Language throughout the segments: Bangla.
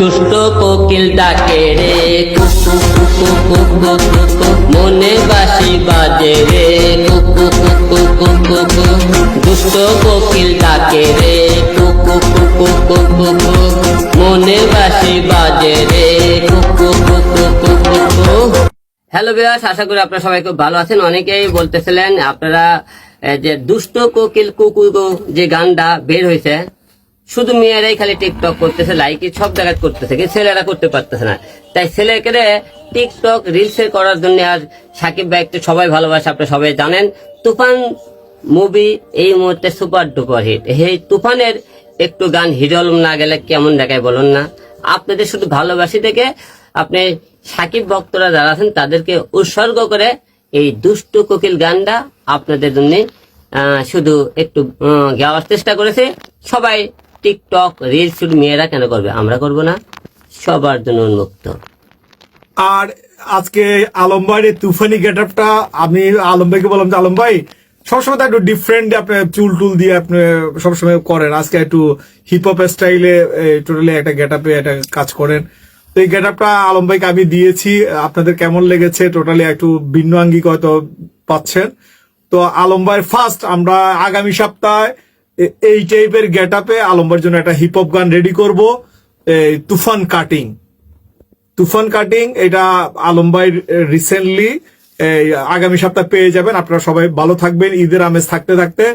দুষ্ট কোকিল ডাকে রে কুকু কুকু কুকু কুকু, মনে বাঁশি বাজে রে কুকু কুকু কুকু কুকু। দুষ্ট কোকিল ডাকে রে কুকু কুকু কুকু কুকু, মনে বাঁশি বাজে রে কুকু কুকু কুকু কুকু। হ্যালো ভিউয়ার্স, আশা করি আপনারা সবাই খুব ভালো আছেন। অনেকেই বলতেছিলেন আপনারা যে দুষ্ট কোকিল কুকু যে গানটা বের হয়েছে, শুধু মেয়েরাই খালি টিকটক করতেছে, লাইকি সব জায়গায় করতেছে, কিন্তু ছেলেরা করতে পারতেছে না। তাই ছেলেকে টিকটক রিলসে করার জন্য আর সাকিব ভাইকে সবাই ভালোবাসে, আপনি সবাই জানেন। তুফান মুভি এই মুহূর্তে সুপার ডুপার হিট। এই তুফানের একটু গান হিরো আলম না গেলে কেমন দেখায় বলুন না। আপনাদের শুধু ভালোবাসি থেকে আপনি সাকিব ভক্তরা যারা আছেন তাদেরকে উৎসর্গ করে এই দুষ্ট কোকিল গানটা আপনাদের জন্য শুধু একটু গাওয়ার চেষ্টা করেছে। সবাই টিকটক রিলস শুধু মেয়েরা কেন করবে, আমরা করব না? সবার জন্য উন্মুক্ত। আর আজকে আলম ভাইয়ের তুফানি গেটআপটা আমি আলম ভাইকে বললাম যে আলম ভাই সবসময় তো একটু ডিফারেন্ট আপনি চুল টুল দিয়ে আপনি সবসময় করেন, আজকে একটু হিপ হপ স্টাইলে টোটালি একটা গেটআপে একটা কাজ করেন। তো এই গেটআপটা আলম ভাইকে আমি দিয়েছি, আপনাদের কেমন লেগেছে? টোটালি একটু ভিন্ন আঙ্গিক হয়তো পাচ্ছেন। তো আলম ভাই ফার্স্ট আমরা আগামী সপ্তাহে এই টাইপের গেটআপে আলম ভাইয়ের জন্য একটা হিপ হপ গান রেডি করব, তুফান কাটিং। তুফান কাটিং এটা আলম ভাই রিসেন্টলি আগামী সপ্তাহে পেয়ে যাবেন। আপনারা সবাই ভালো থাকবেন। ঈদের আমেজ থাকতে থাকতে,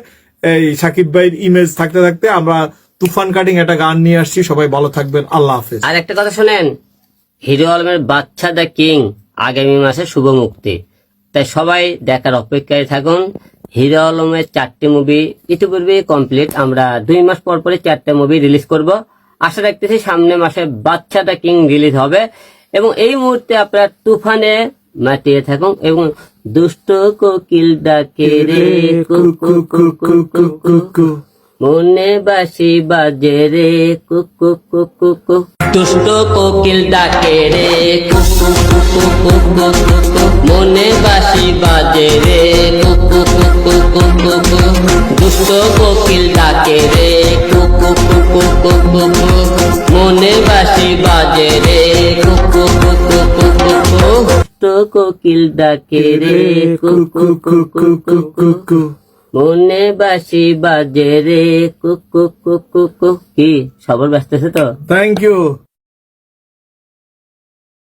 এই সাকিব ভাইয়ের ইমেজ থাকতে থাকতে আমরা তুফান কাটিং একটা গান নিয়ে আসছি। সবাই ভালো থাকবেন, আল্লাহ হাফেজ। আর একটা কথা শোনেন, হিরো আলমের বাচ্চা দ্য কিং আগামী মাসে শুভ মুক্তি। তাই সবাই দেখার অপেক্ষায় থাকুন। হিরো আলমের 4টে মুভি ইতিপূর্বে কমপ্লিট, আমরা 2 মাস পর পরে 4টে মুভি রিলিজ করব। আশা রাখতেছি সামনে মাসে বাচ্চা দ্য কিং রিলিজ হবে। এবং এই মুহূর্তে আপনারা তুফানে মাতিয়ে থাকুন এবং দুষ্ট কোকিল ডাকে রে কুকু কুকু কুকু, মনে বাঁশি বাজে রে কুকু কুকু কুকু। দুষ্ট কোকিল ডাকে রে কুকু কুকু কুকু কুকু, মনে বাঁশি বাজে রে কুকু কুকু কুকু কুকু। দুষ্ট কোকিল ডাকে রে কুকু কুকু কুকু কুকু, মনে বাঁশি বাজে রে কুকু কুকু কুকু কুকু। দুষ্ট কোকিল ডাকে রে কুকু কুকু কুকু কুকু, মনে বাঁশি বাজে রে কুকু কুকু কুকু। কি সবার ব্যস্ত আছে তো? Thank you.